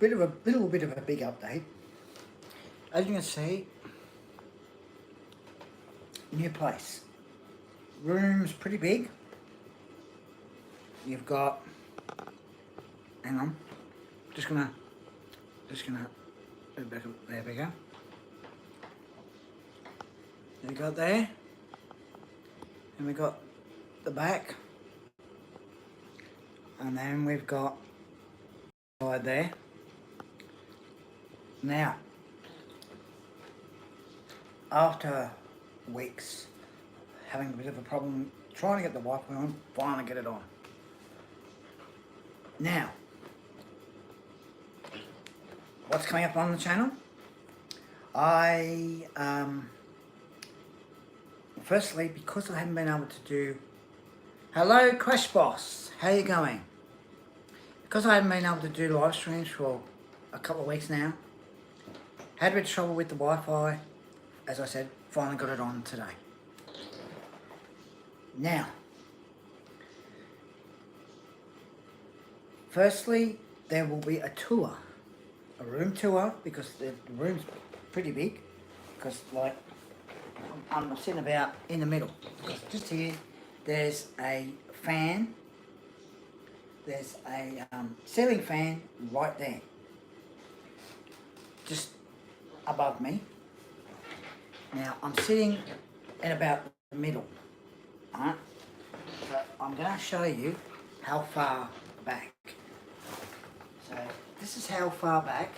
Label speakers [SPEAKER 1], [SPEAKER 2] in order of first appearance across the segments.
[SPEAKER 1] little bit of a big update. As you can see, new place. Room's pretty big. You've got, hang on, just gonna move back up. There we go. There we go there, and we got the back, and then we've got side there. Now, after weeks having a bit of a problem trying to get the Wi-Fi on, finally get it on. Now, what's coming up on the channel? Firstly, because I haven't been able to do, hello Crash Boss, how you going? Because I haven't been able to do live streams for a couple of weeks now, had a bit of trouble with the Wi-Fi, as I said, finally got it on today. Now, firstly, there will be a tour, a room tour, because the room's pretty big, because like, I'm sitting about in the middle, because just here, there's a fan, there's a ceiling fan right there, just above me. Now, I'm sitting in about the middle, alright? So, I'm going to show you how far back. So, this is how far back.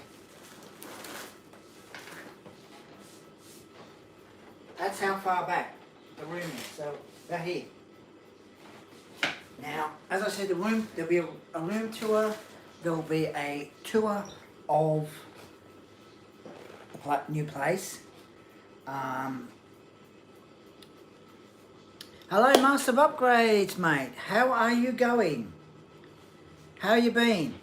[SPEAKER 1] That's how far back the room is, so about here. Now, as I said, the room, there'll be a room tour, there'll be a tour of the new place. Hello, Master of Upgrades, mate. How are you going? How you been?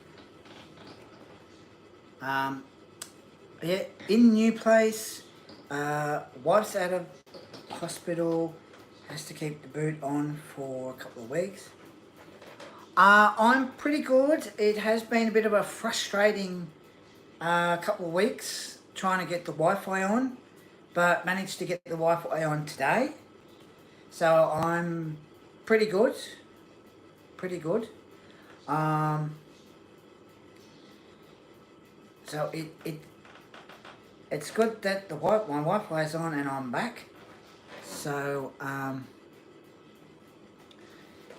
[SPEAKER 1] Yeah, in new place. Wife's out of hospital. Has to keep the boot on for a couple of weeks. I'm pretty good. It has been a bit of a frustrating couple of weeks trying to get the Wi-Fi on, but managed to get the Wi-Fi on today. So I'm pretty good. Pretty good. So it's good that my Wi-Fi is on and I'm back. So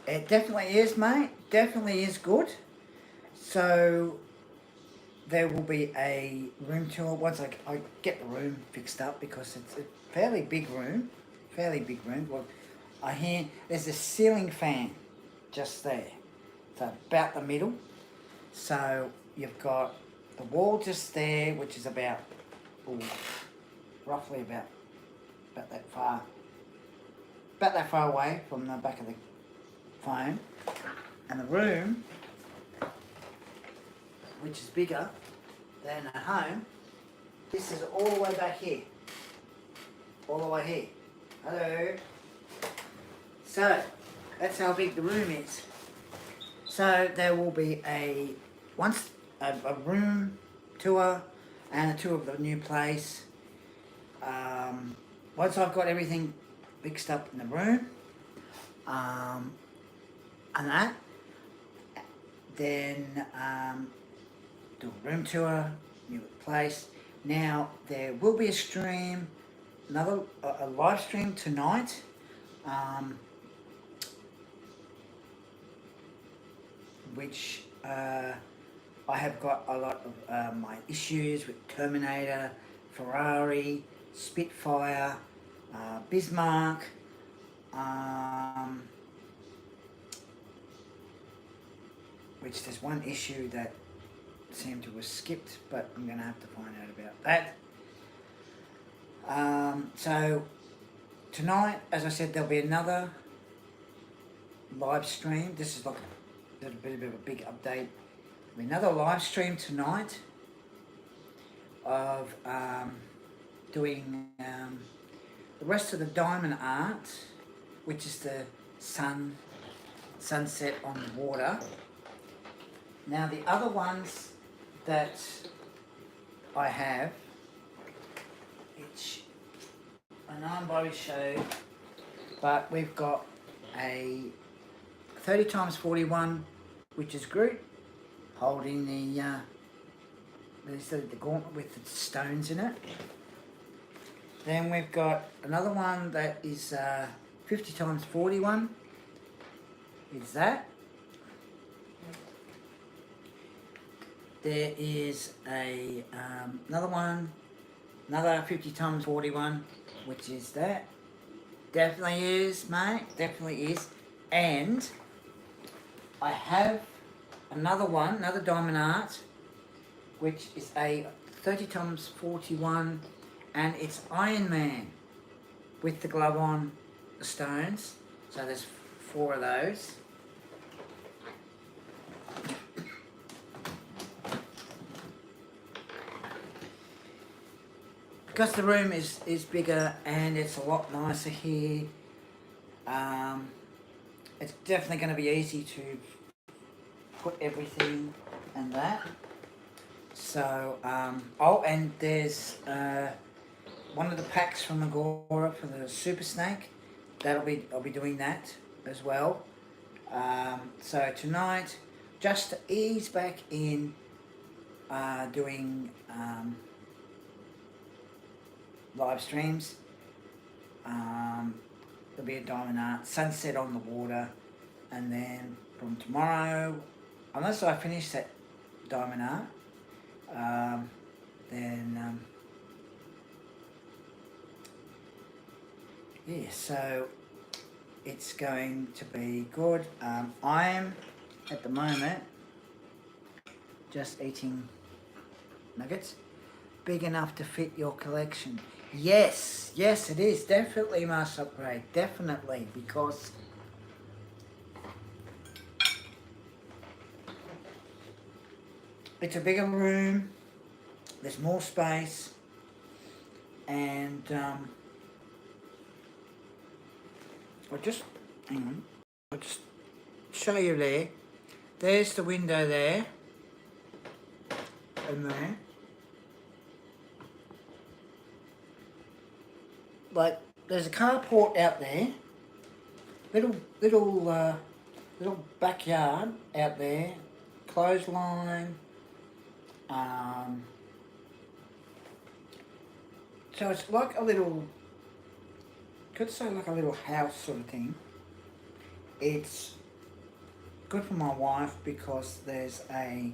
[SPEAKER 1] it definitely is, mate. Definitely is good. So there will be a room tour once I get the room fixed up, because it's a fairly big room. Fairly big room. Well, I hear there's a ceiling fan just there. So about the middle. So you've got the wall just there, which is about, roughly about that far away from the back of the phone. And the room, which is bigger than at home, this is all the way back here. All the way here. Hello. So, that's how big the room is. So, there will be a room tour and a tour of the new place. Once I've got everything fixed up in the room, and that, then do a room tour, new place. Now, there will be a stream, a live stream tonight. Which I have got a lot of my issues with Terminator, Ferrari, Spitfire, Bismarck, which there's one issue that seemed to have skipped, but I'm going to have to find out about that. So tonight, as I said, there'll be another live stream. This is like a bit of a big update. There'll be another live stream tonight of doing the rest of the diamond art, which is the sunset on the water. Now the other ones that I have, which I know I'm already showed, but we've got a 30 times 41, which is Groot holding the gauntlet with the stones in it. Then we've got another one that is 50 times 41. Is that? There is another one, another 50 times 41, which is that. Definitely is, mate. Definitely is. And I have another one, another diamond art, which is a 30 times 41, and it's Iron Man with the glove on, the stones. So there's 4 of those. Because the room is bigger and it's a lot nicer here, it's definitely going to be easy to put everything and that. So, oh, and there's one of the packs from Agora for the Super Snake. I'll be doing that as well. So tonight, just to ease back in doing live streams, there'll be a diamond art, sunset on the water, and then from tomorrow, unless I finish that diamond art, then yeah, so it's going to be good. I am at the moment just eating nuggets big enough to fit your collection. Yes, yes it is, definitely must upgrade, definitely, because it's a bigger room, there's more space, and I'll just show you there. There's the window there, and there. Like, there's a carport out there, little backyard out there, clothesline. So it's like a little, could say like a little house sort of thing. It's good for my wife because there's a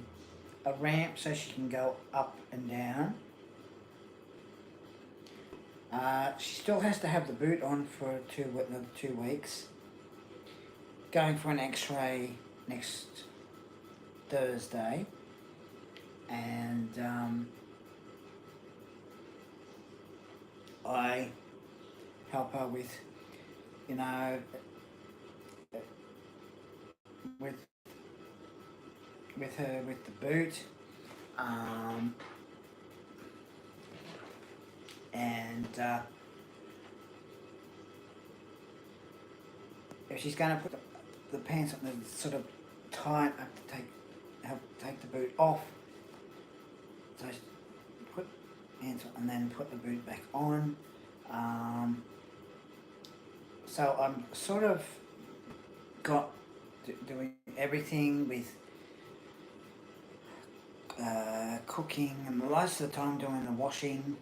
[SPEAKER 1] ramp so she can go up and down. She still has to have the boot on for another 2 weeks. Going for an x-ray next Thursday. And I help her with, you know, with her with the boot. And if she's going to put the pants on that's sort of tight, I have to take the boot off. So put pants on and then put the boot back on. So I'm sort of got doing everything with cooking, and most of the time doing the washing.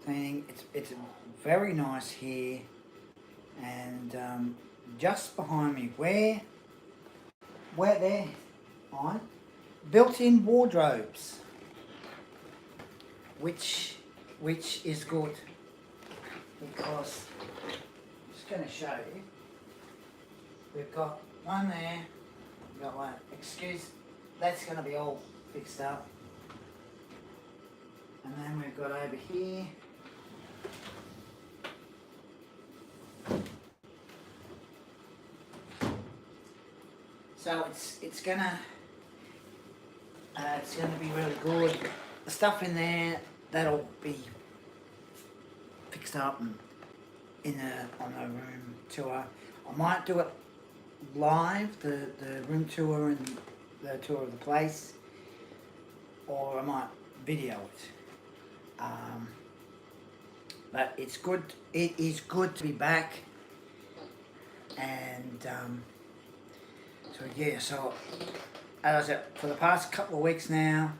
[SPEAKER 1] Cleaning. It's very nice here, and just behind me, where there on built-in wardrobes, which is good because I'm just going to show you. We've got one there. We've got one. Excuse, that's going to be all fixed up. And then we've got over here, so it's gonna be really good. The stuff in there, that'll be fixed up and on the room tour. I might do it live, the room tour, and the tour of the place, or I might video it. But it's good. It is good to be back, and so yeah. So as I said, for the past couple of weeks now,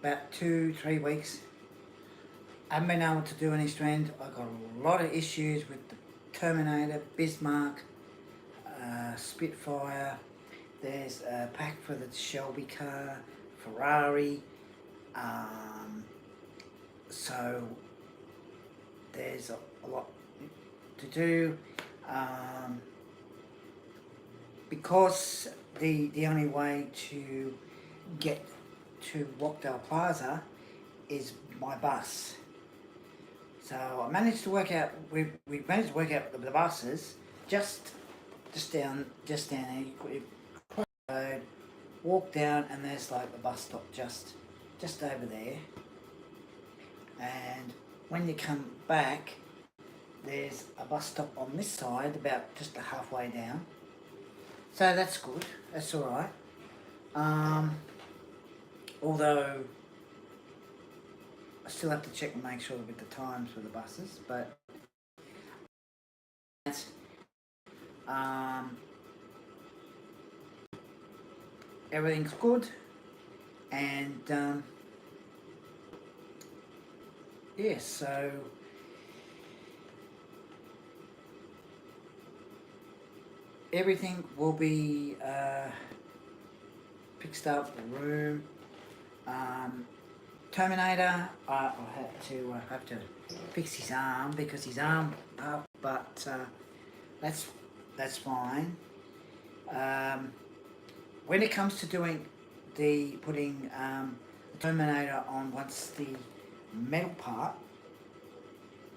[SPEAKER 1] about 2-3 weeks, I haven't been able to do any strand. I've got a lot of issues with the Terminator, Bismarck, Spitfire. There's a pack for the Shelby car, Ferrari. So there's a lot to do. Because the only way to get to Rockdale Plaza is by bus. So I managed to work out, we managed to work out the buses just down there. You cross the road, walk down, and there's like the bus stop just over there. And when you come back, there's a bus stop on this side, about just halfway down. So that's good. That's all right. Although I still have to check and make sure with the times for the buses, but everything's good, and yeah, so everything will be fixed up, the room. Terminator, I have to fix his arm because his arm up, but that's fine. When it comes to doing putting the Terminator on, once the metal part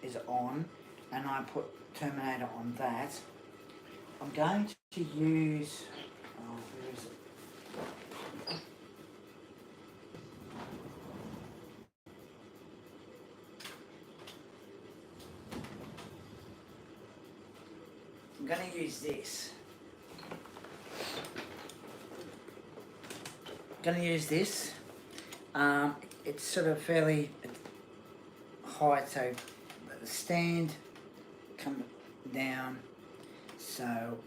[SPEAKER 1] is on, and I put Terminator on that, I'm going to use. Where is it? I'm going to use this. It's sort of fairly high, so the stand come down. So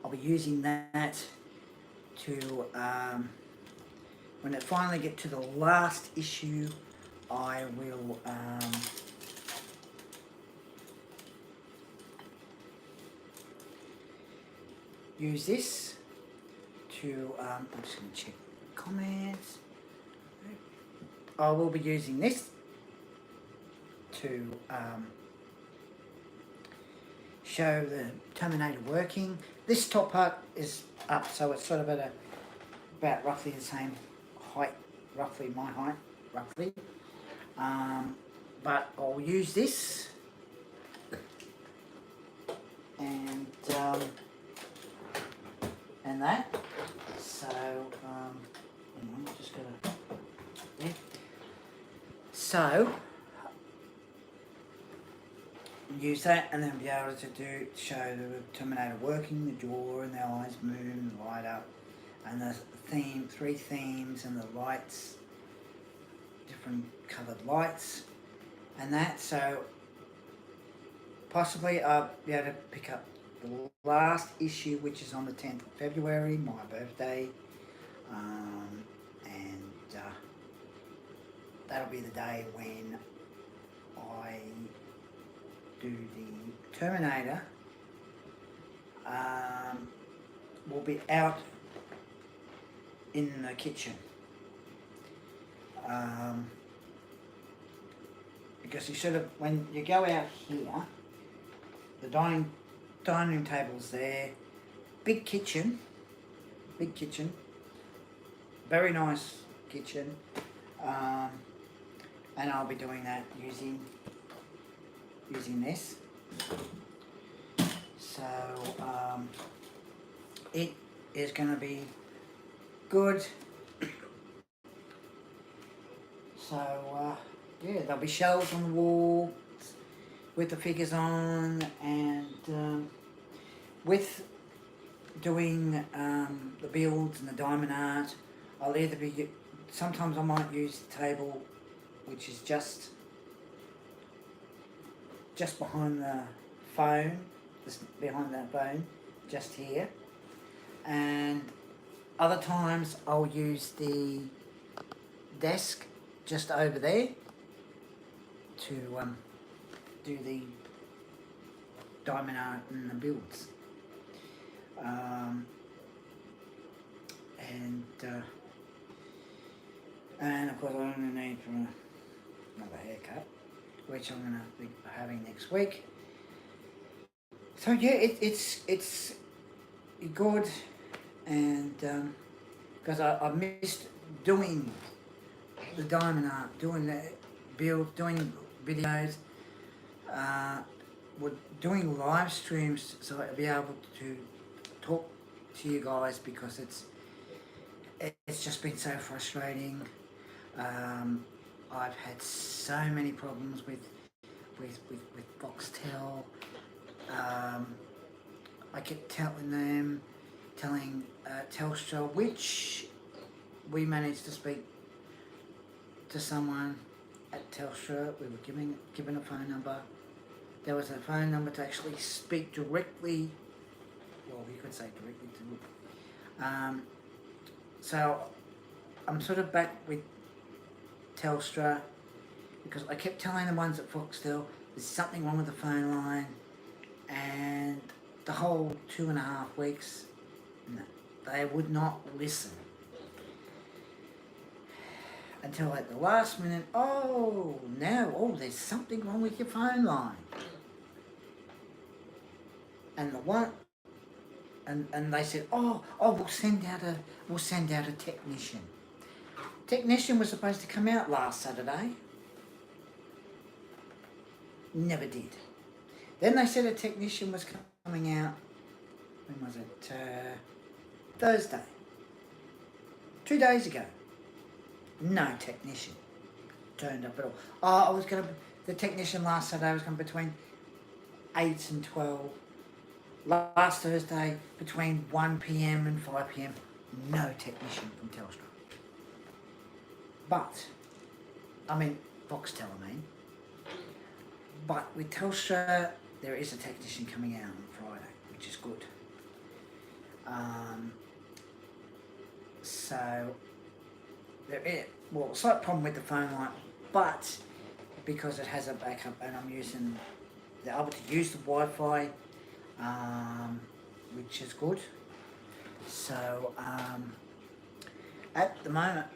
[SPEAKER 1] I'll be using that to when I finally get to the last issue, I will use this to, I'm just going to check the comments. I will be using this to show the Terminator working. This top part is up, so it's sort of at about roughly the same height, roughly my height, roughly. But I'll use this, and that. So I'm just gonna. Yeah. So use that, and then be able to show the Terminator working, the jaw and the eyes move and light up, and the three themes and the lights, different coloured lights, and that. So possibly I'll be able to pick up the last issue, which is on the 10th of February, my birthday, and that'll be the day when I do the Terminator. Will be out in the kitchen, because you sort of, when you go out here, the dining room table's there, big kitchen, very nice kitchen, and I'll be doing that using this. So it is going to be good. So yeah, there'll be shelves on the wall with the figures on, and with doing the builds and the diamond art, I'll either be, sometimes I might use the table which is just behind the phone, behind that phone, just here, and other times I'll use the desk just over there to do the diamond art and the builds. And of course I'm going to need for another haircut, which I'm going to be having next week. So yeah, it's good, and because I missed doing the diamond art, doing the build, doing videos, doing live streams, so I'll be able to talk to you guys, because it's just been so frustrating. I've had so many problems with Foxtel. I kept telling Telstra, which we managed to speak to someone at Telstra. We were given a phone number. There was a phone number to actually speak directly, well, you could say directly to. So I'm sort of back with Telstra, because I kept telling the ones at Foxtel there's something wrong with the phone line, and the whole 2.5 weeks, no, they would not listen. Until at the last minute, there's something wrong with your phone line. And they said, we'll send out a technician. Technician was supposed to come out last Saturday. Never did. Then they said a technician was coming out, when was it? Thursday. 2 days ago. No technician turned up at all. The technician last Saturday was going to be between 8 and 12. Last Thursday, between 1 p.m. and 5 p.m, no technician from Telstra. But, Foxtel, But with Telstra, there is a technician coming out on Friday, which is good. So, there is, slight problem with the phone line, but because it has a backup and they're able to use the Wi-Fi, which is good. So at the moment,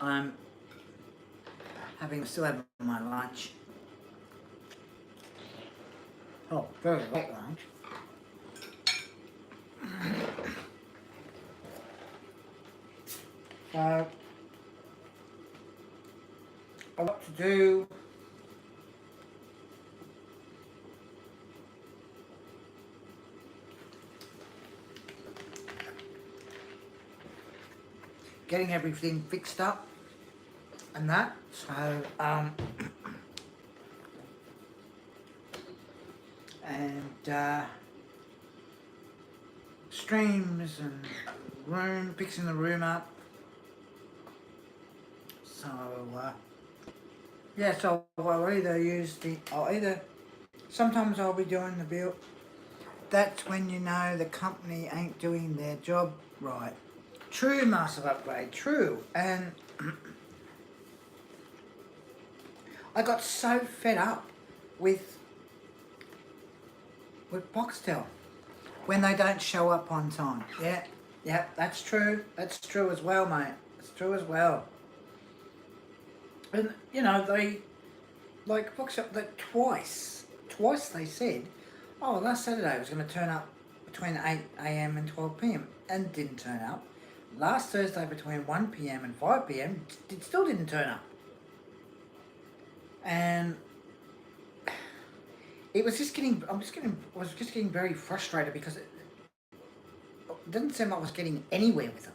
[SPEAKER 1] I'm still having my lunch. Very late lunch. So a lot to do. Getting everything fixed up and that, so streams and fixing the room up. So so sometimes I'll be doing the build. That's when you know the company ain't doing their job right. True, massive upgrade, true. And I got so fed up with Foxtel when they don't show up on time. Yeah, that's true. That's true as well, mate. It's true as well. And they, like Foxtel, that twice they said, last Saturday I was going to turn up between 8 a.m. and 12 p.m. and didn't turn up. Last Thursday between 1 p.m. and 5 p.m. it still didn't turn up. And it was just I was just getting very frustrated, because it didn't seem like I was getting anywhere with them.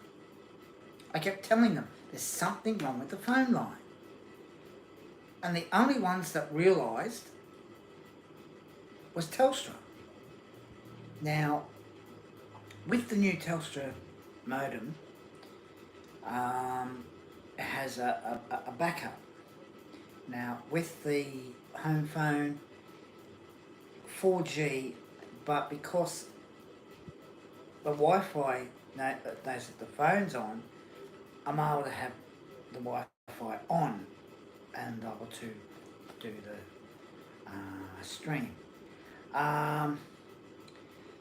[SPEAKER 1] I kept telling them there's something wrong with the phone line. And the only ones that realised was Telstra. Now, with the new Telstra modem, it has a backup. Now, with the home phone, 4G, but because the Wi-Fi knows that the phone's on, I'm able to have the Wi-Fi on and able to do the stream.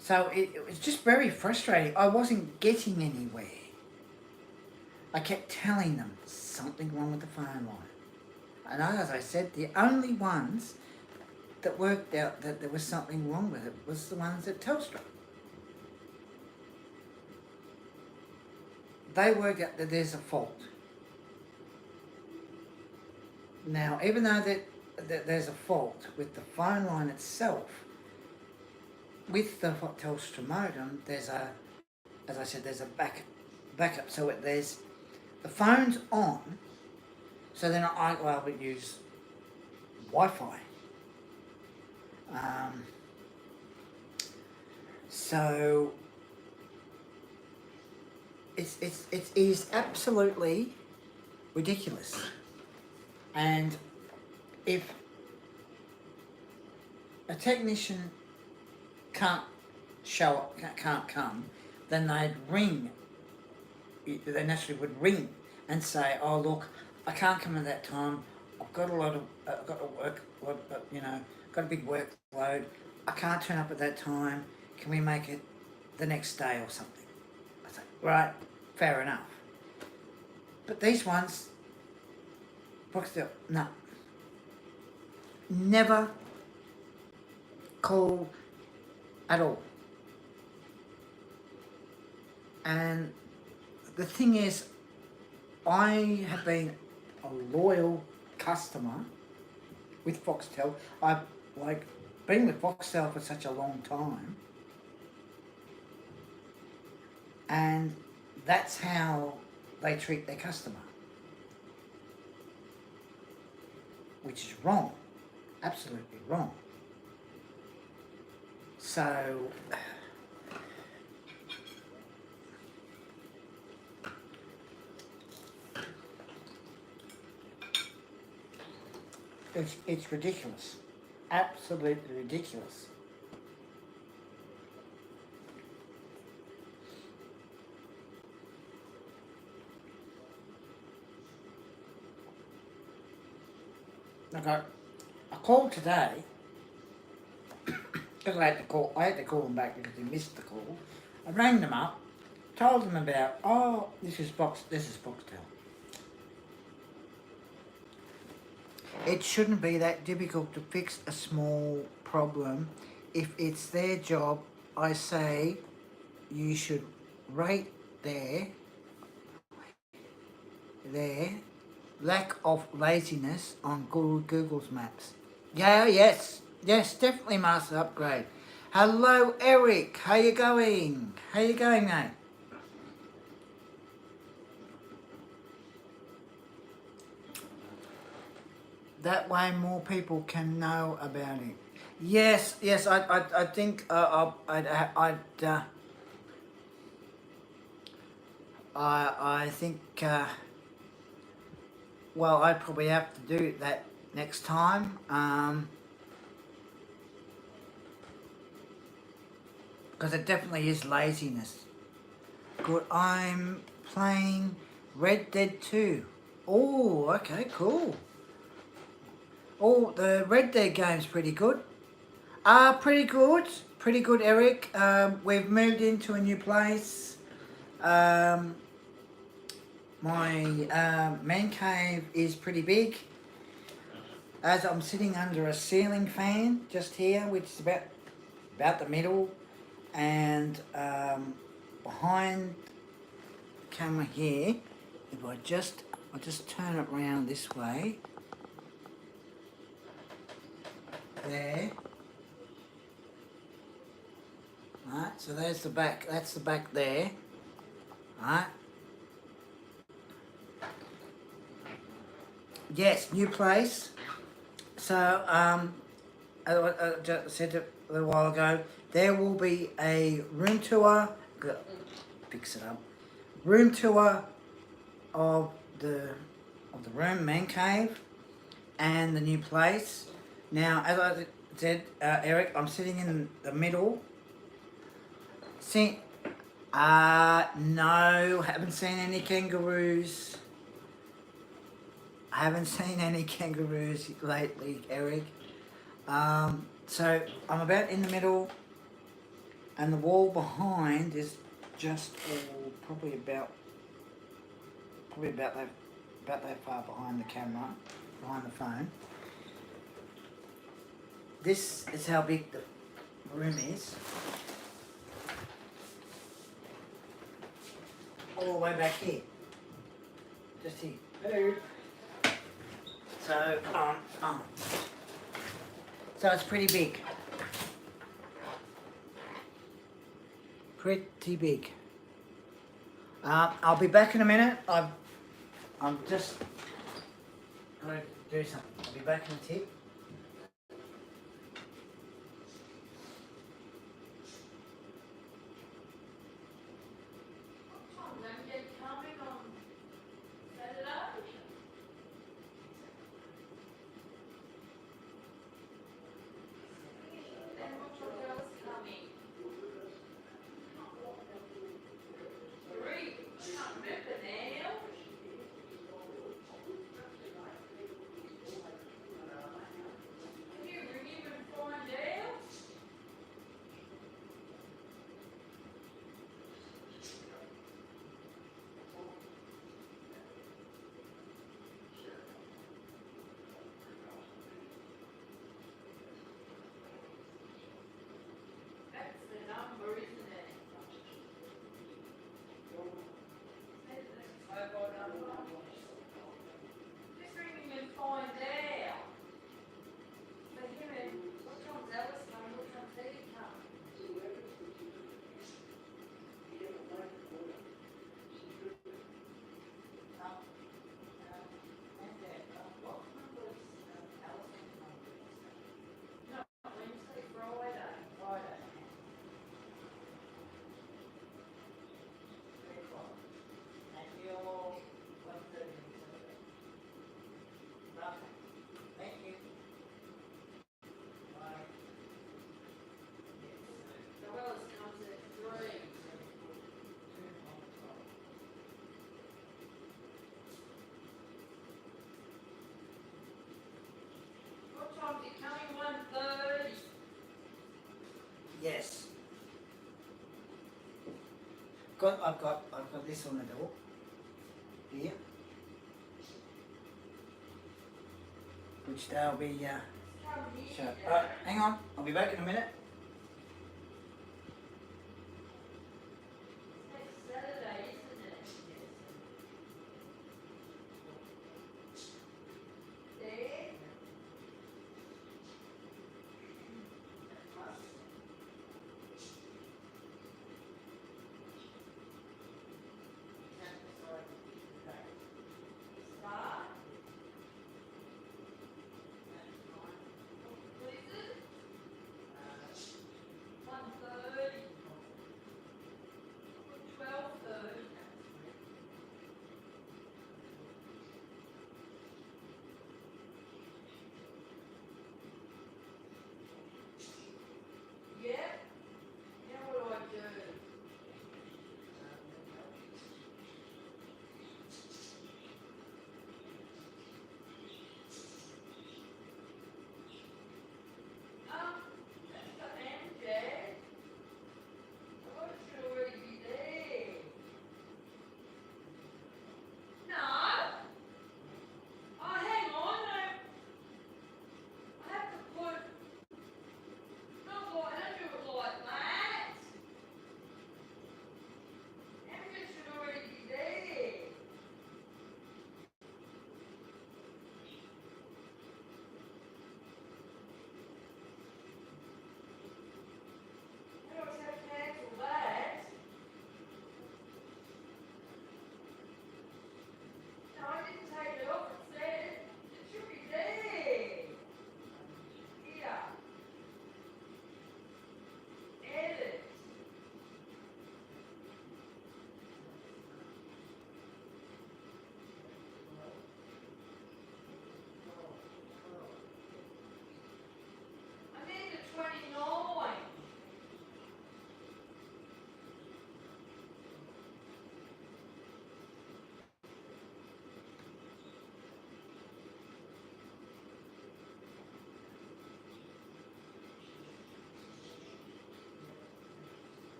[SPEAKER 1] So it was just very frustrating. I wasn't getting anywhere. I kept telling them something wrong with the phone line. And as I said, the only ones that worked out that there was something wrong with it was the ones at Telstra. They worked out that there's a fault. Now, even though that there's a fault with the phone line itself, with the Telstra modem, there's a, as I said, there's a backup. So there's, the phone's on, so then I would use Wi-Fi. So it is absolutely ridiculous. And if a technician can't show up, can't come, then they'd ring. They naturally would ring and say, "Oh look, I can't come at that time. I've got a lot of, got to work, got a big workload. I can't turn up at that time. Can we make it the next day or something?" I say, right, fair enough. But these ones, no, never call at all. And the thing is, I have been a loyal customer with Foxtel. I've been with Foxtel for such a long time, and that's how they treat their customer, which is wrong, absolutely wrong. So it's ridiculous, absolutely ridiculous. I called today because I had to call them back because they missed the call. I rang them up, told them about, this is Foxtel. It shouldn't be that difficult to fix a small problem. If it's their job, I say you should rate their lack of laziness on Google's maps. Yeah, yes, definitely master upgrade. Hello, Eric. How you going? Mate? That way more people can know about it. Yes, I think I think, well, I'd probably have to do that next time, because it definitely is laziness. Good, I'm playing Red Dead 2. Oh, okay, cool. Oh, the Red Dead game's pretty good. Pretty good, Eric. We've moved into a new place. My man cave is pretty big, as I'm sitting under a ceiling fan just here, which is about the middle, and behind the camera here, if I'll just turn it around this way, there. Right, so there's the back, that's the back there. Right. Yes, new place. So, as I said a little while ago, there will be a room tour. Fix it up. Room tour of the room, man cave, and the new place. Now, as I said, Eric, I'm sitting in the middle. See, no, haven't seen any kangaroos. I haven't seen any kangaroos lately, Eric. So I'm about in the middle, and the wall behind is just probably about that far behind the camera, behind the phone. This is how big the room is. All the way back here. Just here. Hello. So, so it's pretty big. Pretty big. I'll be back in a minute. I'm just going to do something. I'll be back in a tick. Yes. I've got this on the door. Here. Which they'll be shut. Hang on, I'll be back in a minute.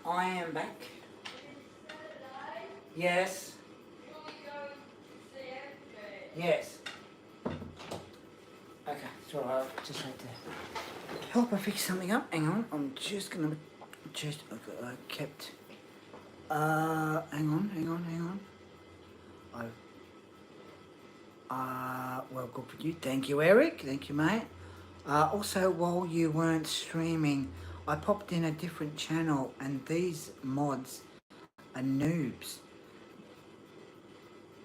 [SPEAKER 1] I am back. Yes. Yes. Okay, it's alright. Just had to help her fix something up. Hang on, I'm just gonna I kept. Hang on. Well, good for you. Thank you, Eric. Thank you, mate. Also, while you weren't streaming, I popped in a different channel, and these mods are noobs.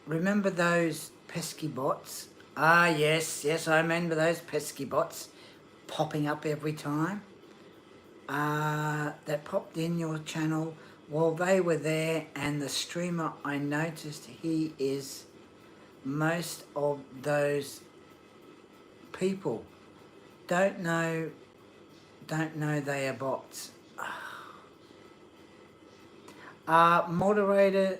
[SPEAKER 1] Remember those pesky bots? Yes, I remember those pesky bots popping up every time. That popped in your channel while they were there, and the streamer, I noticed he is most of those people don't know they are bots. Moderator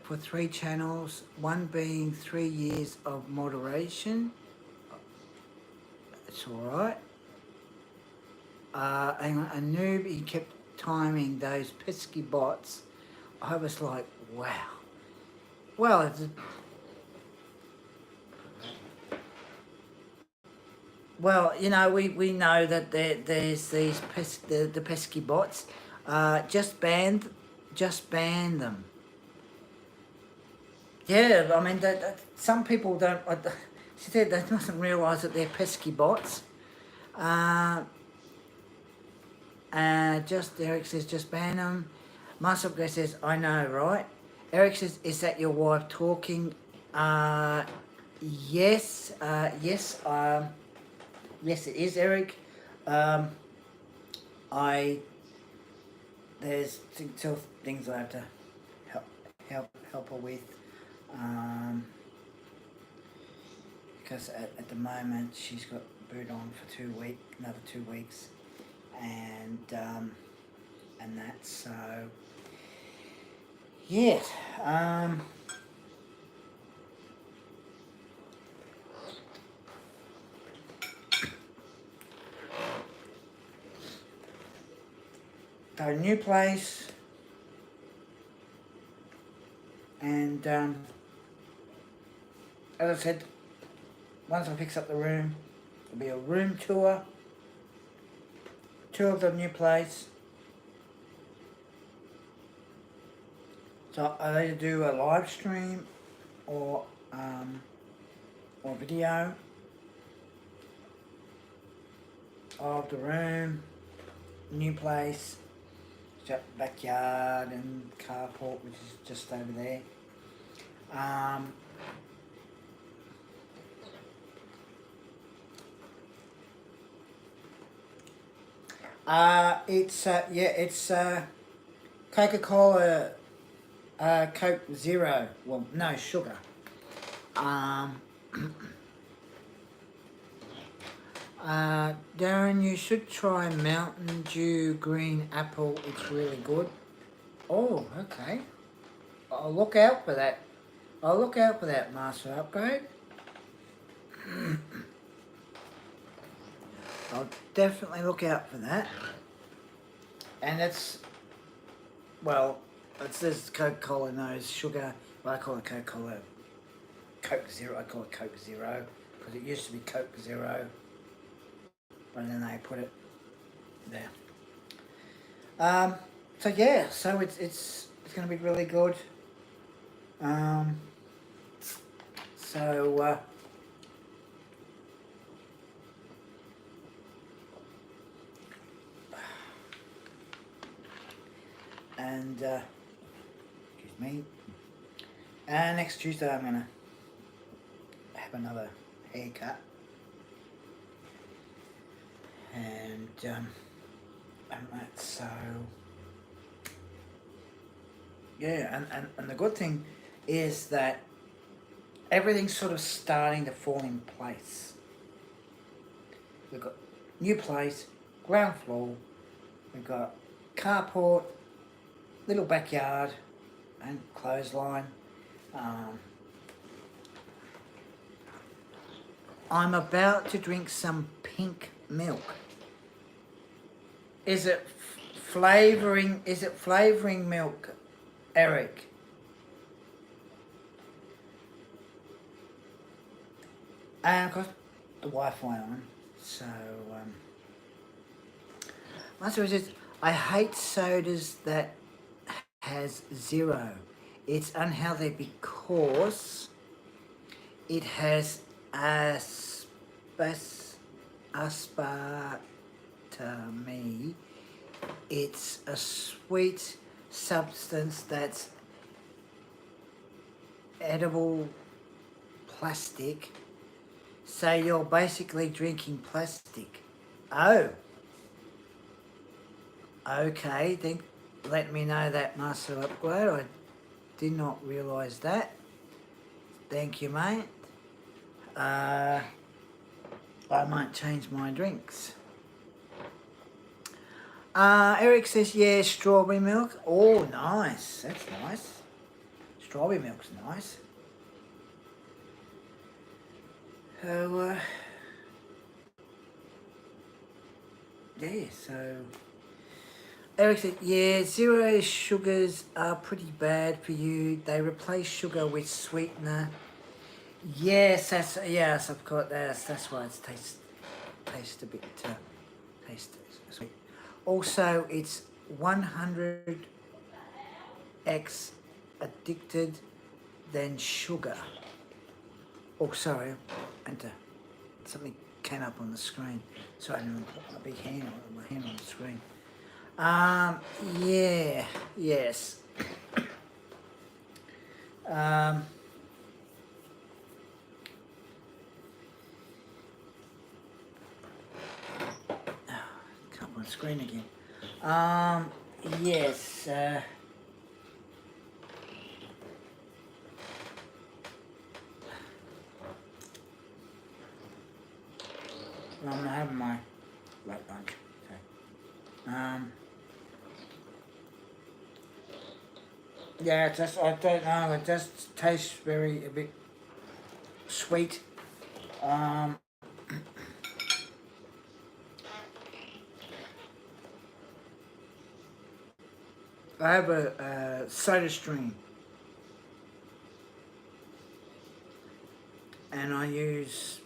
[SPEAKER 1] for 3 channels, one being 3 years of moderation. It's alright. Hang on, a noob, he kept timing those pesky bots. I was like, wow. Well, you know, we know that there's these the pesky bots. Just ban them. Yeah, I mean, some people don't. She said they mustn't realise that they're pesky bots. Just Eric says, just ban them. Master Guy says, I know, right? Eric says, is that your wife talking? Yes, yes, yes, it is, Eric. There's still things I have to help her with. Because at the moment she's got boot on for another 2 weeks, and that, so yeah. Got a new place, and as I said, once I fix up the room, there'll be a room tour of the new place. So I either do a live stream or video of the room, new place, backyard and carport, which is just over there. It's Coca-Cola, Coke Zero. Well, no sugar. Darren, you should try Mountain Dew Green Apple. It's really good. Oh, okay. I'll look out for that. Master Upgrade. I'll definitely look out for that. And it's this Coca-Cola knows sugar. Well, I call it Coca-Cola Coke Zero. I call it Coke Zero because it used to be Coke Zero, but then they put it there. So yeah, so it's going to be really good. And excuse me. And next Tuesday I'm gonna have another haircut, and that's so. Yeah, and the good thing is that everything's sort of starting to fall in place. We've got new place, ground floor, we've got carport, little backyard and clothesline. I'm about to drink some pink milk. Is it flavouring, is it flavouring milk, Eric? And I've got the Wi-Fi on, so my answer is I hate sodas that has zero. It's unhealthy because it has aspartame. It's a sweet substance that's edible plastic. So you're basically drinking plastic. Oh. Okay, then let me know that, Master Upgrade. I did not realise that. Thank you, mate. I might change my drinks. Eric says, yeah, strawberry milk. Oh, nice. That's nice. Strawberry milk's nice. So, yeah, so... Eric said, yeah, zero sugars are pretty bad for you. They replace sugar with sweetener. Yes, yes, I've got that. That's why it tastes a bit sweet. Also, it's 100x addicted than sugar. Oh, sorry, something came up on the screen. Sorry, I didn't put my big hand on the screen. Yeah, yes. Come on screen again. Yes. I'm not having my right lunch. Okay. Yeah, I don't know, it just tastes a bit sweet. I have a soda stream and I use,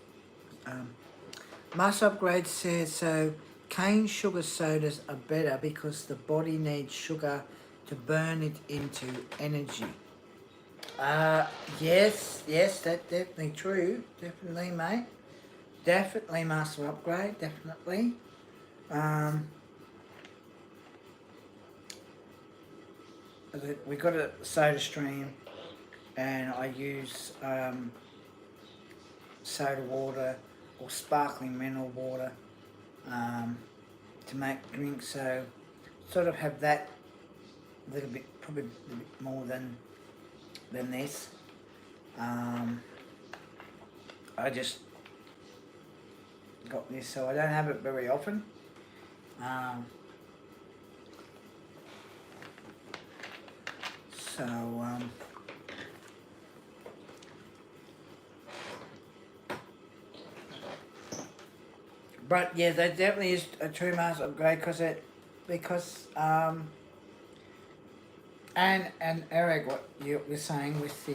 [SPEAKER 1] Mass Upgrade says, so cane sugar sodas are better because the body needs sugar to burn it into energy. Yes, that's definitely true. Definitely, mate. Definitely, Master Upgrade. Definitely. We got a soda stream, and I use soda water or sparkling mineral water to make drinks. So, sort of have that little bit, probably a little bit more than this. I just got this, so I don't have it very often. But yeah, that definitely is a true Master Upgrade because and Eric, what you were saying with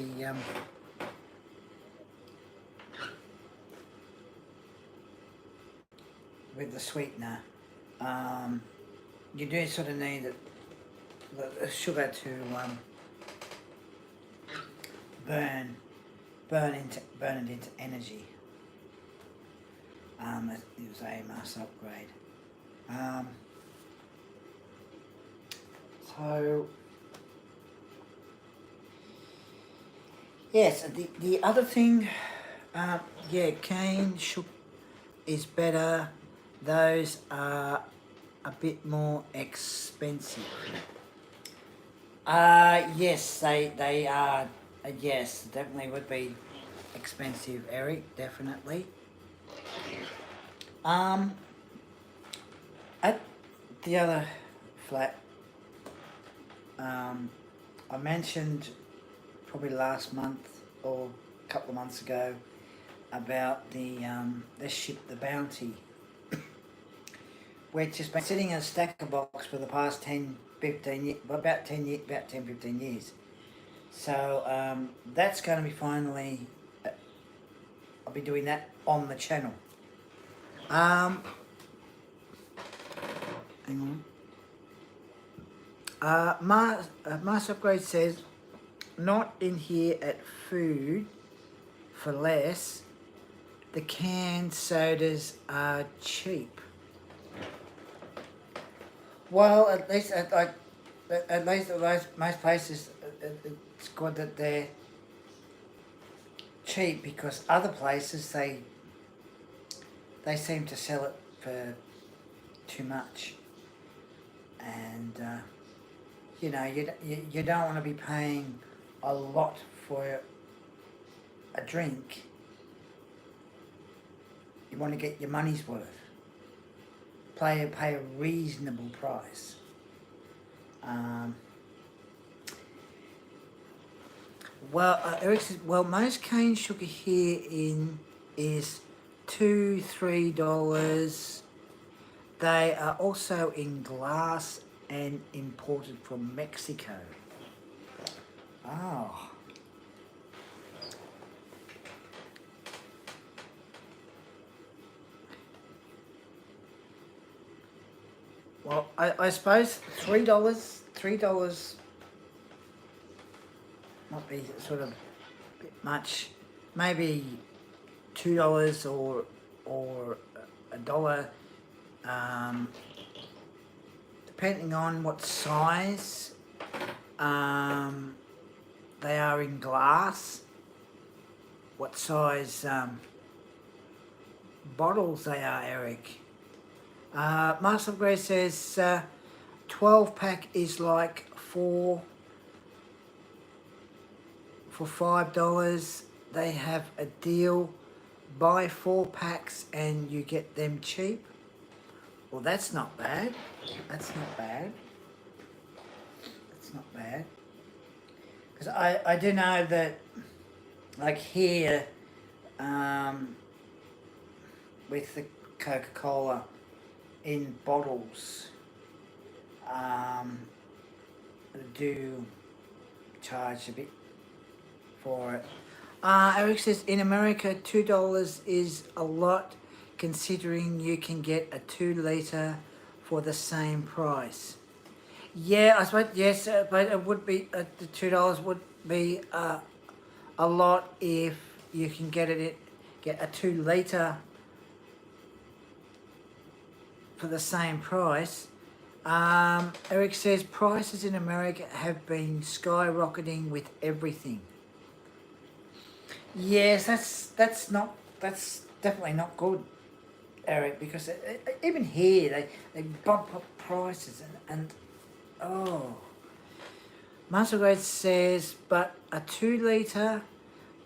[SPEAKER 1] the sweetener, you do sort of need the sugar to burn it into energy. It was a Master Upgrade. So yes, the other thing, yeah, cane sugar is better. Those are a bit more expensive. Yes, they are. Yes, definitely would be expensive, Eric. Definitely. At the other flat, I mentioned probably last month or a couple of months ago about the ship, the Bounty, which has been sitting in a stacker box for the past 10, 15 years, about 10, about 10, 15 years. So that's going to be finally, I'll be doing that on the channel. Hang on. Master Upgrade says, not in here at food for less. The canned sodas are cheap. Well, at least most places, it's good that they're cheap, because other places they seem to sell it for too much, and you know, you don't want to be paying a lot for a drink. You want to get your money's worth. Pay a reasonable price. Eric says, well, most cane sugar here is $2-3. They are also in glass and imported from Mexico. Oh. Well, I suppose $3 might be sort of a bit much. Maybe $2 or $1, depending on what size they are in glass, what size bottles they are, Eric. Master of Grace says 12 pack is like for $5. They have a deal, buy 4 packs and you get them cheap. Well, that's not bad. That's not bad. That's not bad. Because I do know that, like here, with the Coca-Cola in bottles, do charge a bit for it. Eric says, in America, $2 is a lot, considering you can get a 2 litre for the same price. Yeah, I suppose, yes, but it would be, the $2 would be a lot if you can get a 2 litre for the same price. Eric says, prices in America have been skyrocketing with everything. Yes, that's definitely not good, Eric, because even here they bump up prices and oh. Master Grade says, but a 2 litre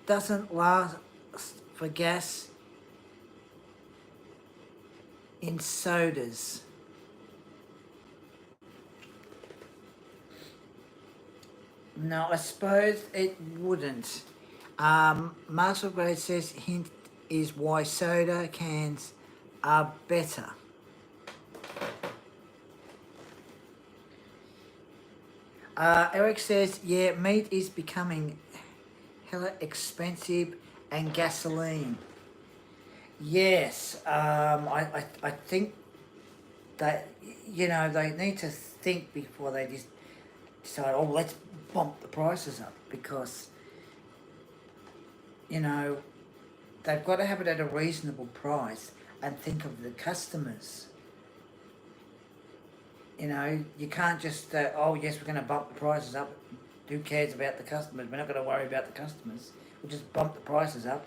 [SPEAKER 1] doesn't last for gas in sodas. No, I suppose it wouldn't. Master Grade says, hint is why soda cans are better. Eric says, yeah, meat is becoming hella expensive, and gasoline. Yes, I think that, you know, they need to think before they just decide, oh, let's bump the prices up, because, you know, they've got to have it at a reasonable price and think of the customers. You know, you can't just, oh yes, we're going to bump the prices up. Who cares about the customers? We're not going to worry about the customers. We'll just bump the prices up.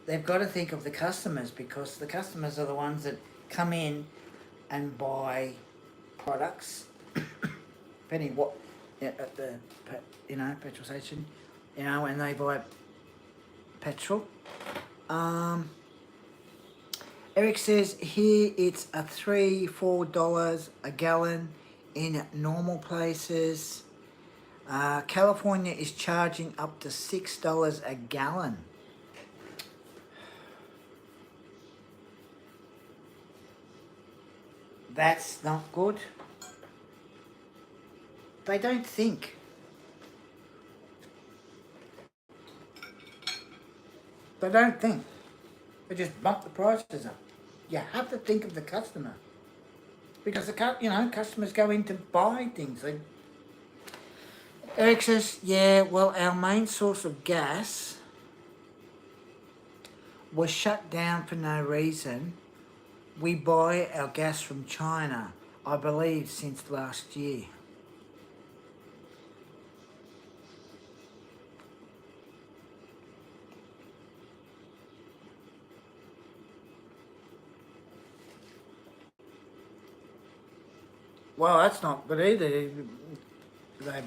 [SPEAKER 1] They've got to think of the customers, because the customers are the ones that come in and buy products, depending what, at the, you know, petrol station, you know, and they buy petrol. Eric says here it's a $3-4 a gallon in normal places. California is charging up to $6 a gallon. That's not good. They don't think. They don't think. They just bump the prices up. You have to think of the customer. Because customers go in to buy things. Eric says, yeah, well, our main source of gas was shut down for no reason. We buy our gas from China, I believe, since last year. Well, that's not good either. They,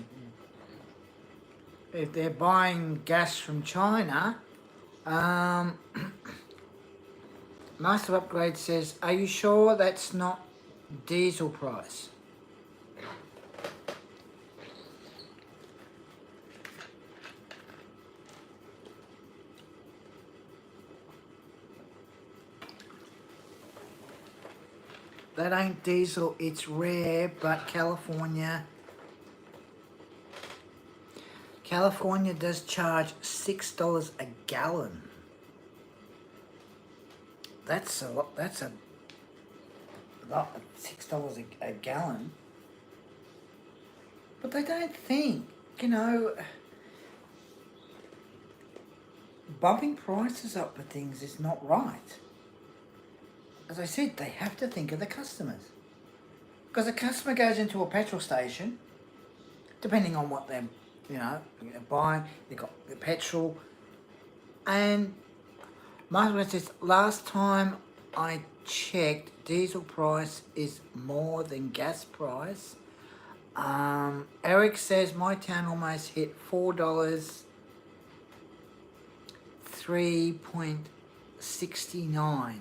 [SPEAKER 1] if they're buying gas from China, Master Upgrade says, are you sure that's not diesel price? That ain't diesel, it's rare, but California does charge $6 a gallon. That's a lot, $6 a gallon. But they don't think, bumping prices up for things is not right. As I said, they have to think of the customers. Because a customer goes into a petrol station, depending on what they're buying, they've got the petrol, and Margaret says, last time I checked, diesel price is more than gas price. Eric says, my town almost hit $4, 3.69.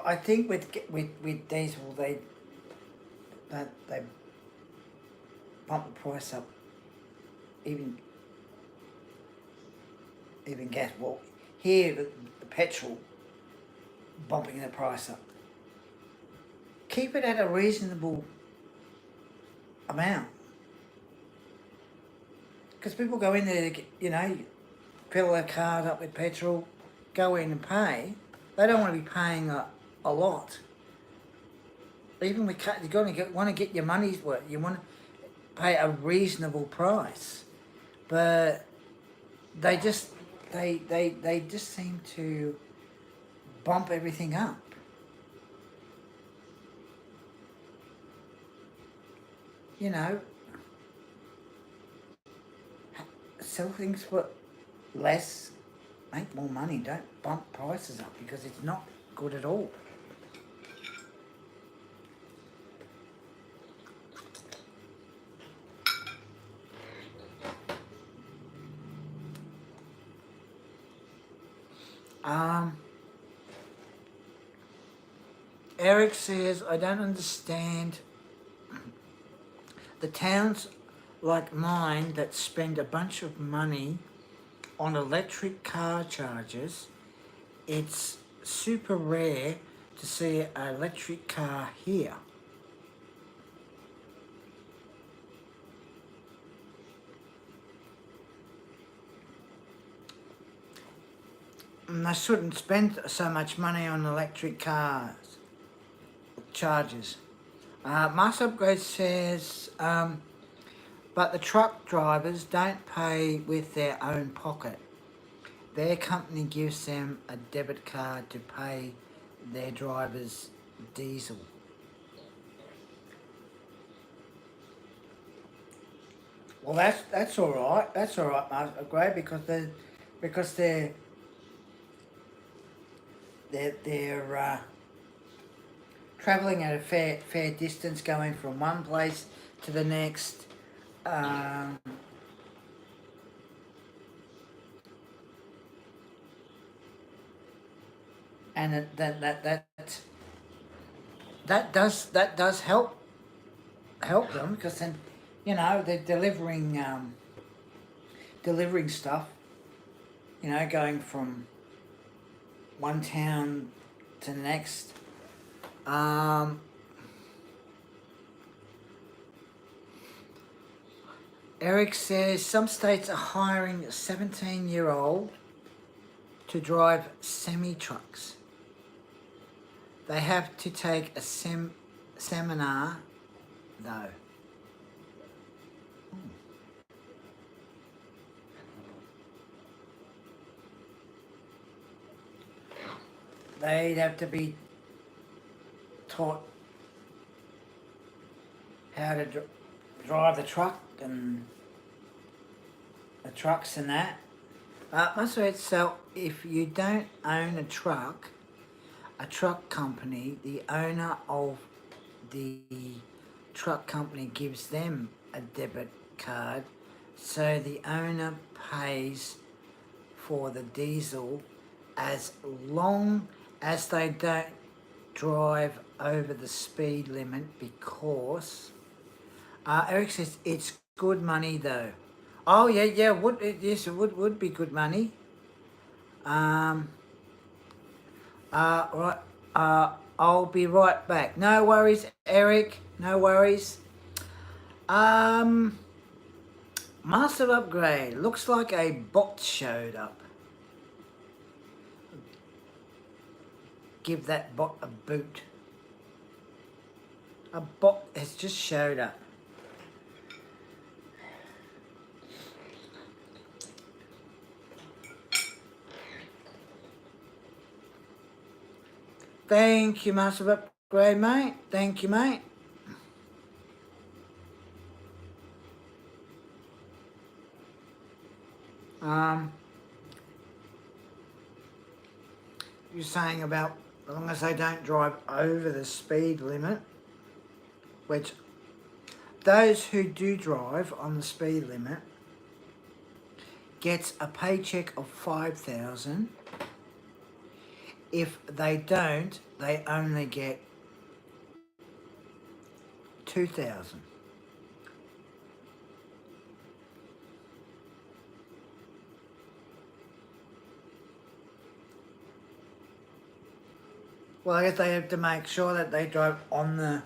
[SPEAKER 1] I think with diesel they pump the price up. Even gas. Well, here the petrol bumping the price up. Keep it at a reasonable amount. Because people go in there to fill their card up with petrol, go in and pay. They don't want to be paying a lot. Even with you want to get your money's worth. You want to pay a reasonable price, but they just seem to bump everything up. Sell things for less, make more money. Don't bump prices up because it's not good at all. Eric says, I don't understand the towns like mine that spend a bunch of money on electric car chargers. It's super rare to see an electric car here. And they shouldn't spend so much money on electric cars chargers. Master Upgrade says, but the truck drivers don't pay with their own pocket. Their company gives them a debit card to pay their drivers diesel. Well, that's all right. That's all right, Master Upgrade, because they're travelling at a fair distance, going from one place to the next. and that does help them, because then, you know, they're delivering stuff, you know, going from one town to the next. Eric says some states are hiring a 17-year-old to drive semi-trucks. They have to take a seminar, though. They'd have to be taught how to drive the truck and the trucks and that. Must have, so if you don't own a truck company, the owner of the truck company gives them a debit card, so the owner pays for the diesel as long as they don't drive over the speed limit, because Eric says it's good money though. Oh yeah, yes, it would be good money. Right. I'll be right back. No worries, Eric. No worries. Master upgrade. Looks like a bot showed up. Give that bot a boot. A bot has just showed up. Thank you, Master Upgrade, mate. Thank you, mate. You're saying about as long as they don't drive over the speed limit, which those who do drive on the speed limit gets a paycheck of 5,000. If they don't, they only get 2,000. Well, I guess they have to make sure that they drive on the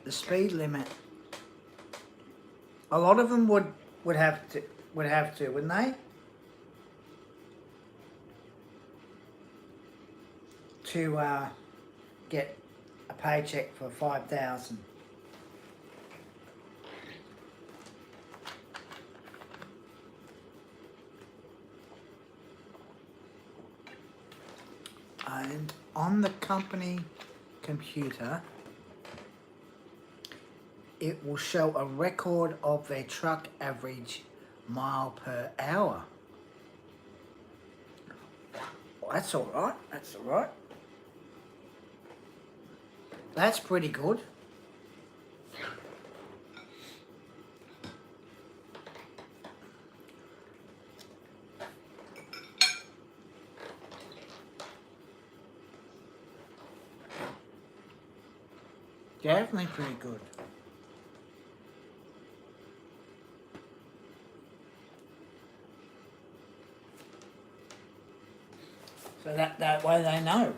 [SPEAKER 1] speed limit. A lot of them would have to, wouldn't they? To get a paycheck for 5,000. And on the company computer, it will show a record of their truck average mile per hour. Well, that's all right. That's all right. That's pretty good. Definitely pretty good. So that way they know.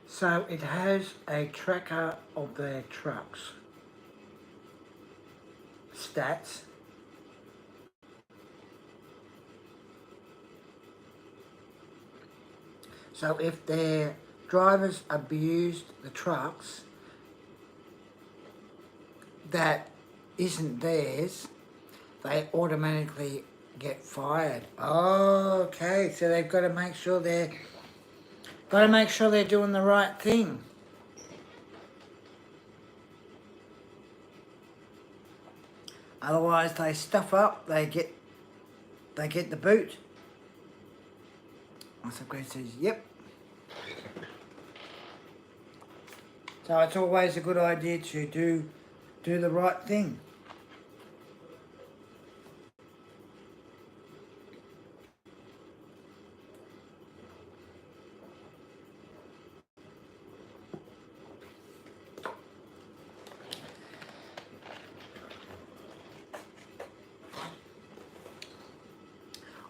[SPEAKER 1] So it has a tracker of their trucks stats. So if their drivers abused the trucks that isn't theirs, they automatically get fired. Oh, okay. So they've got to make sure they're doing the right thing. Otherwise, they stuff up. They get the boot. Master Grade says, "Yep." So it's always a good idea to do the right thing.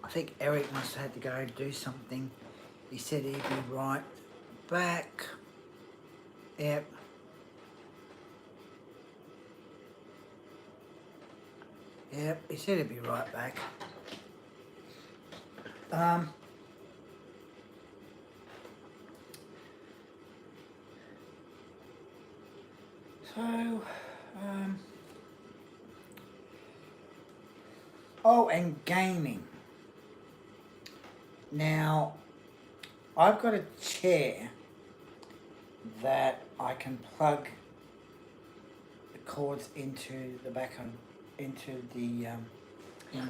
[SPEAKER 1] I think Eric must have had to go and do something. He said he'd be right back. Yep. Yep, he said he'd be right back. So, oh, and gaming. Now, I've got a chair that I can plug the cords into the back of, into the, you know,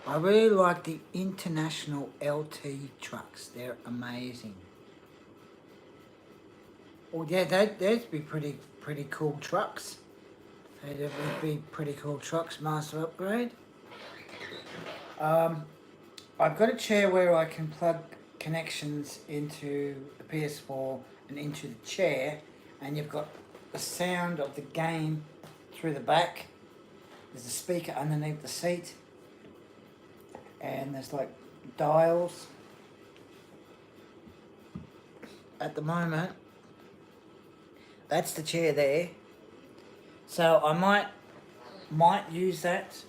[SPEAKER 1] I really like the International LT trucks. They're amazing. Well, yeah, they'd be pretty cool trucks. They'd be pretty cool trucks, Master Upgrade. I've got a chair where I can plug connections into the PS4 and into the chair, and you've got the sound of the game through the back. There's a speaker underneath the seat, and there's like dials. At the moment, that's the chair there. So I might use that,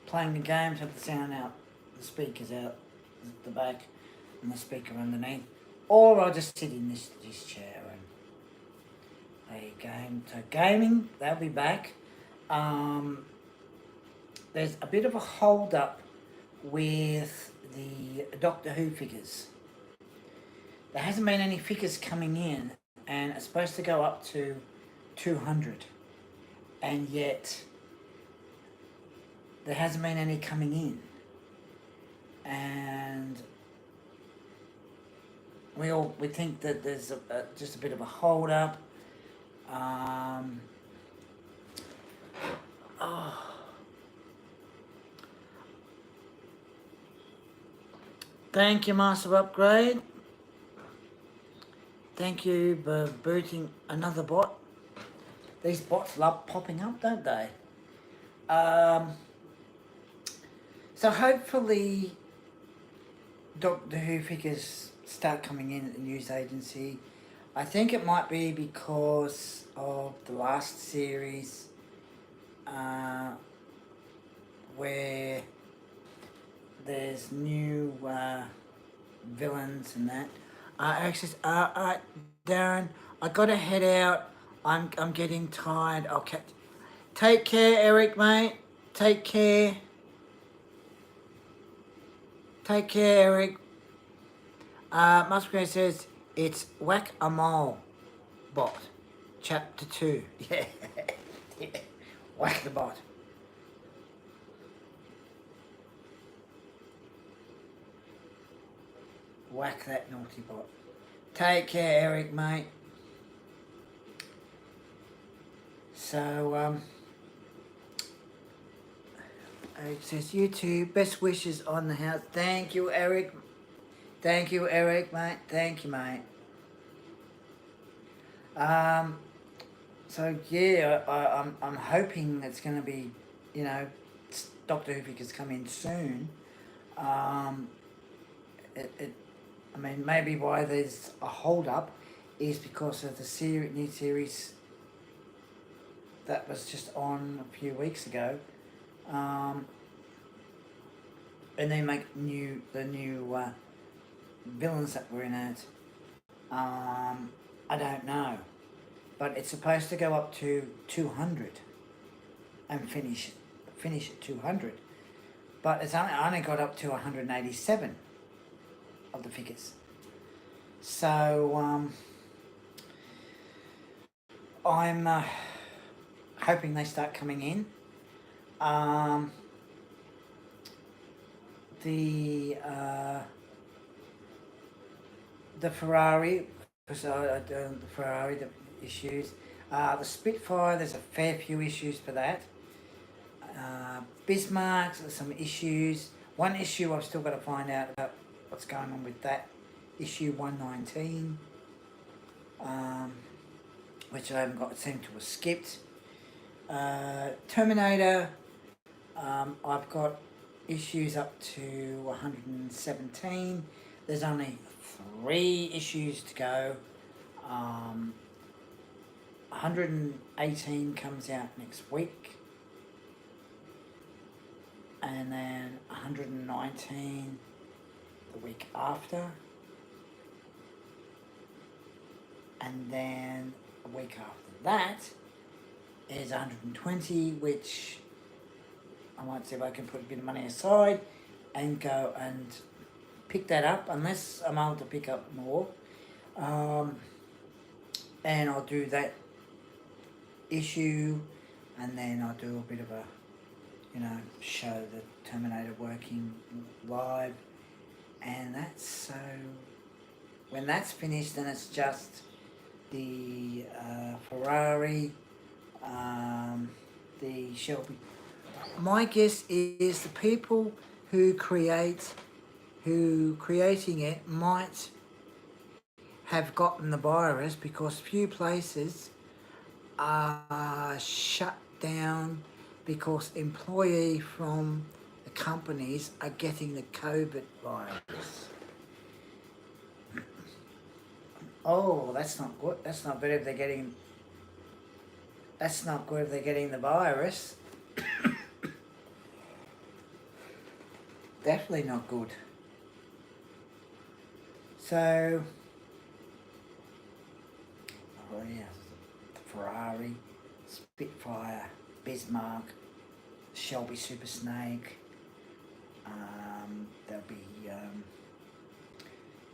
[SPEAKER 1] playing the games, have the sound out, the speakers out the back, and the speaker underneath. Or I'll just sit in this chair and play a game. So gaming, that'll be back. There's a bit of a hold up with the Doctor Who figures. There hasn't been any figures coming in, and it's supposed to go up to 200, and yet there hasn't been any coming in, and we think that there's just a bit of a hold up. Thank you, Master Upgrade. Thank you for booting another bot. These bots love popping up, don't they? So hopefully Doctor Who figures start coming in at the news agency. I think it might be because of the last series where there's new villains and that. Access. Alright, Darren, I gotta head out. I'm getting tired. I'll catch. Take care, Eric, mate. Take care. Take care, Eric. Musgrave says it's Whack-A-Mole bot, chapter 2. Yeah, yeah. Whack the bot. Whack that naughty bot. Take care, Eric, mate. So, Eric says, you too. Best wishes on the house. Thank you, Eric. Thank you, Eric, mate. Thank you, mate. So yeah, I'm hoping it's going to be, you know, Doctor Who figures come in soon. I mean, maybe why there's a hold up is because of the new series that was just on a few weeks ago, and they make the new villains that were in it. I don't know, but it's supposed to go up to 200 and finish at 200. but I only got up to 187 of the figures. So I'm hoping they start coming in. The Ferrari, because I don't the Ferrari, the issues. The Spitfire, there's a fair few issues for that. Bismarck, there's some issues. One issue I've still got to find out about what's going on with that. Issue 119, which I haven't got, seemed to have skipped. Terminator, I've got issues up to 117. There's only 3 issues to go. 118 comes out next week. And then 119 the week after. And then a week after that is 120, which I might see if I can put a bit of money aside and go and pick that up, unless I'm able to pick up more. And I'll do that issue, and then I'll do a bit of a, show the Terminator working live, and that's so. When that's finished, then it's just the Ferrari, the Shelby. My guess is the people who creating it might have gotten the virus, because few places are shut down because employees from the companies are getting the COVID virus. Oh, that's not good. That's not good if they're getting. That's not good if they're getting the virus. Definitely not good. So, oh yeah, Ferrari, Spitfire, Bismarck, Shelby Super Snake. There'll be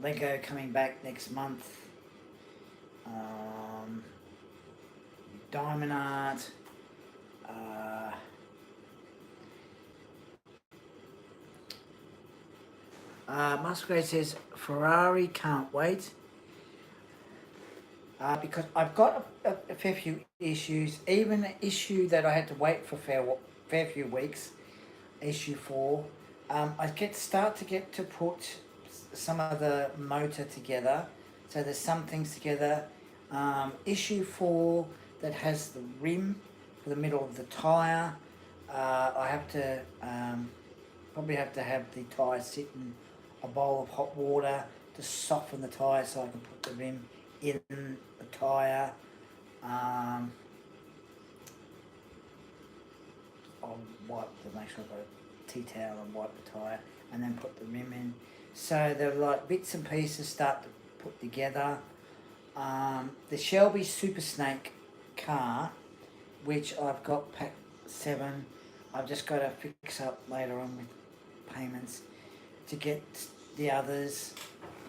[SPEAKER 1] Lego coming back next month. Diamond Art. Musgrave says Ferrari can't wait. Because I've got a fair few issues, even an issue that I had to wait for fair few weeks, issue 4. I start to get to put some of the motor together, so there's some things together. Issue 4 that has the rim for the middle of the tyre. I have to probably have to have the tyre sit in a bowl of hot water to soften the tyre so I can put the rim in the tyre. I'll wipe to make sure I've got a tea towel and wipe the tyre and then put the rim in. So they're like bits and pieces start to put together. The Shelby Super Snake car, which I've got pack 7, I've just got to fix up later on with payments to get the others.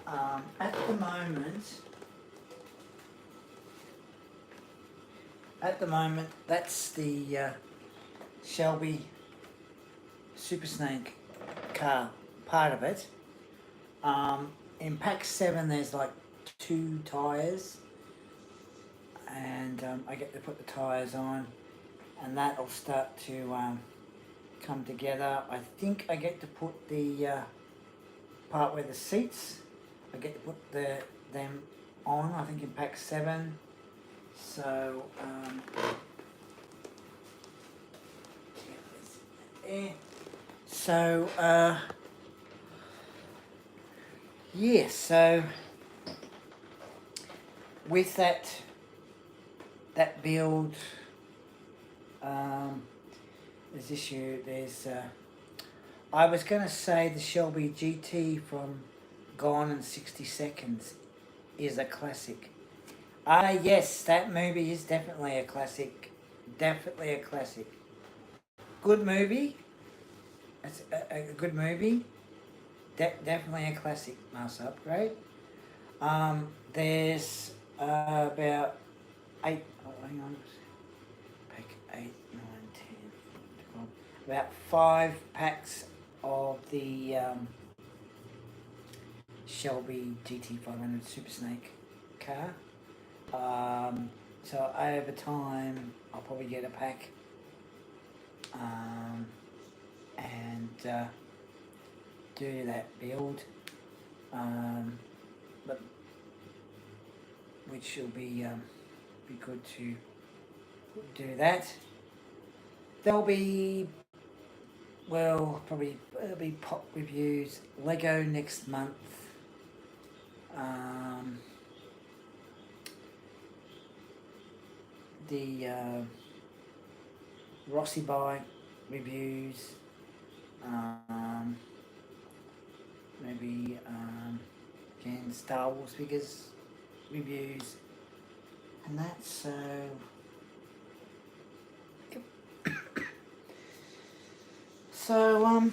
[SPEAKER 1] At the moment, that's the Shelby Super Snake car, part of it. In pack 7, there's like 2 tyres, and I get to put the tyres on, and that'll start to come together. I think I get to put the part where the seats, I get to put them on, I think in pack 7. So, yeah, so with that build, there's I was going to say the Shelby GT from Gone in 60 Seconds is a classic. Yes, that movie is definitely a classic. Definitely a classic. Good movie. it's a good movie. Definitely a classic master upgrade. There's about eight. Oh, hang on. Pack 8, 9, 10, 12. About 5 packs of the Shelby GT500 Super Snake car. So over time, I'll probably get a pack. And do that build. But which will be good to do that. There'll be, well, probably there'll be pop reviews. Lego next month. The Rossi bike reviews. Maybe again Star Wars figures reviews, and that's so. So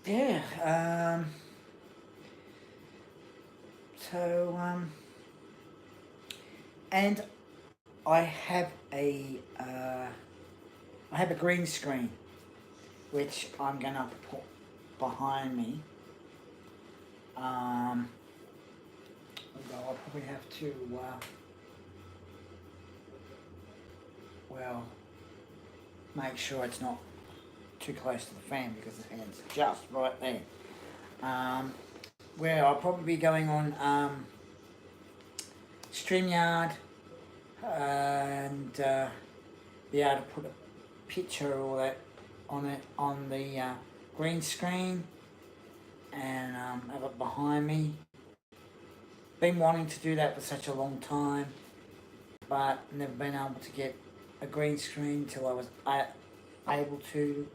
[SPEAKER 1] yeah. And I have a green screen, which I'm gonna put behind me. Although I'll probably have to, well, make sure it's not too close to the fan because the fan's just right there. Where I'll probably be going on StreamYard and be able to put a picture or all that on it on the green screen and have it behind me. Been wanting to do that for such a long time, but never been able to get a green screen till I was able to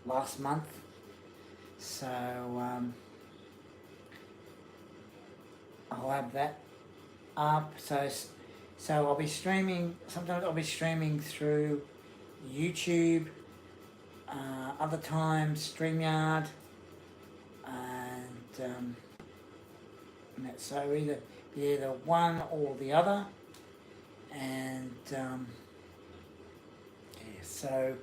[SPEAKER 1] last month. So I'll have that up. So I'll be streaming. Sometimes I'll be streaming through YouTube. Other times StreamYard. And that's so either one or the other. And yeah, so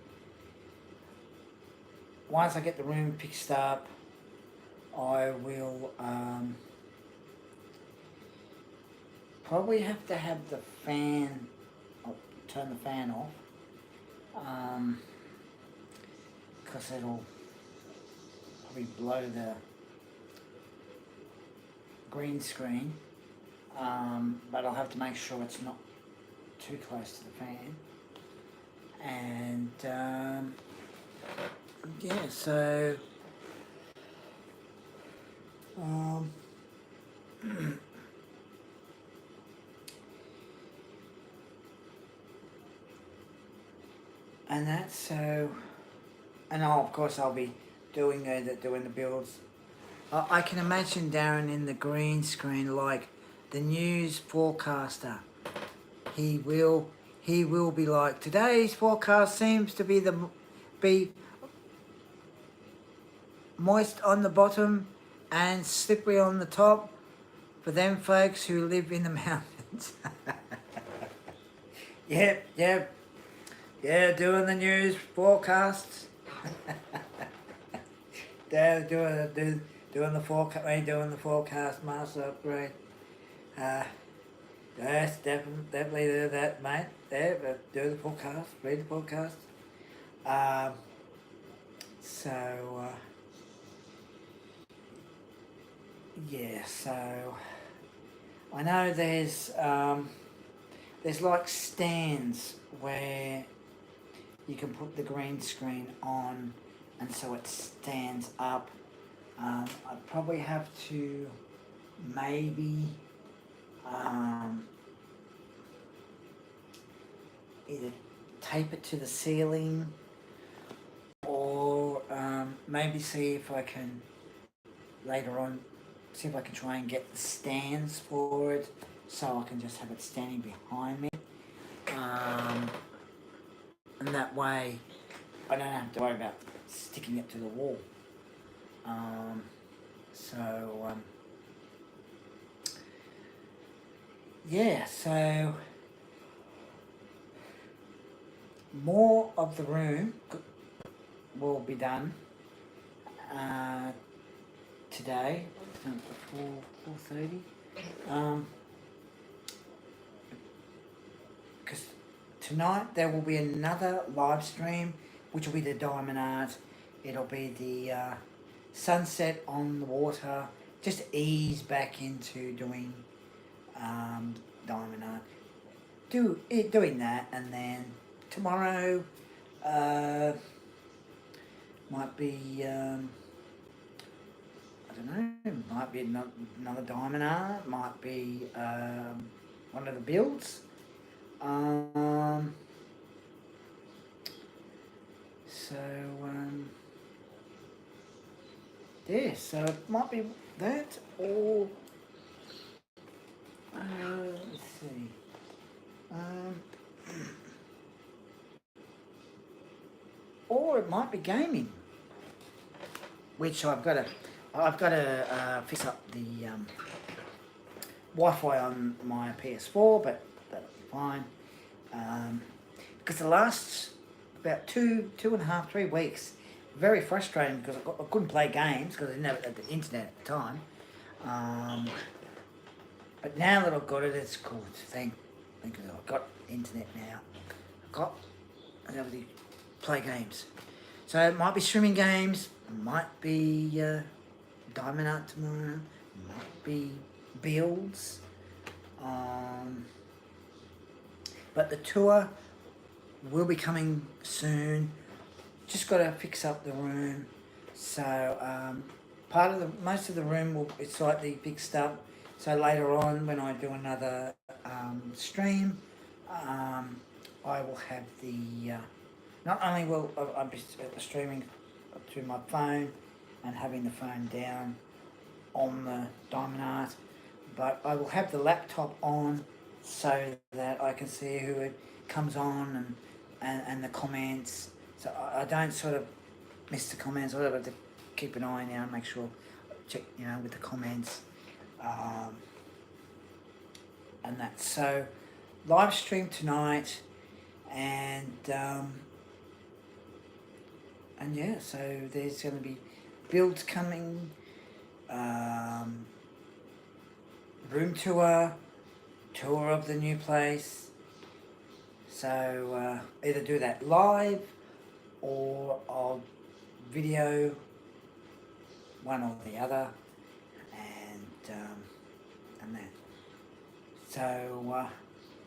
[SPEAKER 1] once I get the room fixed up, I will probably have to have the fan, I'll turn the fan off, because it'll probably blow the green screen, but I'll have to make sure it's not too close to the fan. And yeah, so and that's so, and of course I'll be doing the builds. I can imagine Darren in the green screen like the news forecaster. He will be like, today's forecast seems to be moist on the bottom and slippery on the top for them folks who live in the mountains. Yep, doing the news forecasts. Dad doing the forecast master upgrade. Yes, definitely do that, mate. There, but do the forecast, read the forecast. Yeah, so I know there's like stands where you can put the green screen on and so it stands up. I'd probably have to maybe either tape it to the ceiling or maybe see if I can later on try and get the stands for it so I can just have it standing behind me. and that way I don't have to worry about sticking it to the wall. Yeah, so more of the room will be done today, 4:30. Because tonight there will be another live stream, which will be the diamond art. It'll be the sunset on the water. Just ease back into doing diamond art. Doing that, and then tomorrow might be I don't know. Might be another diamond art. Might be one of the builds. Yeah, so it might be that, or let's see, or it might be gaming, which I've got to fix up the Wi-Fi on my PS4, but that'll be fine. Because the last about 2.5, 3 weeks, very frustrating because I couldn't play games because I didn't have the internet at the time. But now that I've got it, it's cool. Thank you. I've got internet now. I'm able to play games. So it might be streaming games, might be diamond art tomorrow, might be builds. But the tour will be coming soon. Just got to fix up the room. So most of the room is slightly fixed up. So later on, when I do another stream, I will have the. Not only will I be streaming through my phone and having the phone down on the diamond art, but I will have the laptop on so that I can see who it comes on and the comments. So I don't sort of miss the comments. I have to keep an eye now and make sure, check, with the comments. And that. So live stream tonight, and yeah, so there's going to be builds coming, room tour of the new place. So either do that live or I'll video one or the other, and that. So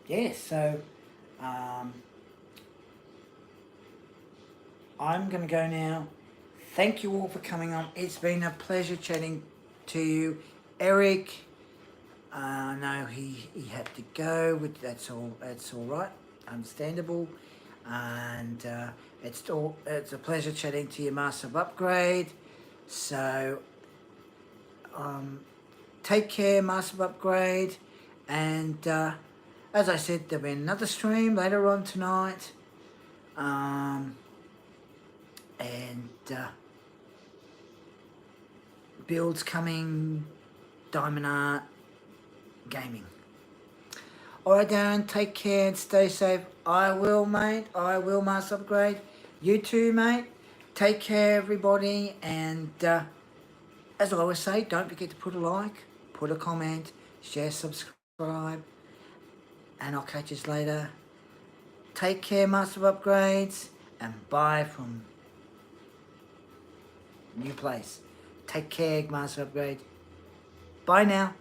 [SPEAKER 1] yeah, so I'm going to go now. Thank you all for coming on. It's been a pleasure chatting to you. Eric, no, he had to go, which that's all right, understandable. And it's a pleasure chatting to you, Master of Upgrade. So take care, Master of Upgrade. And as I said, there'll be another stream later on tonight. And builds coming, diamond art, gaming. Alright, Darren, take care and stay safe. I will, mate. I will, Master Upgrade. You too, mate. Take care, everybody. And as I always say, don't forget to put a like, put a comment, share, subscribe. And I'll catch you later. Take care, Master of Upgrades. And bye from new place. Take care, Master Upgrade. Bye now.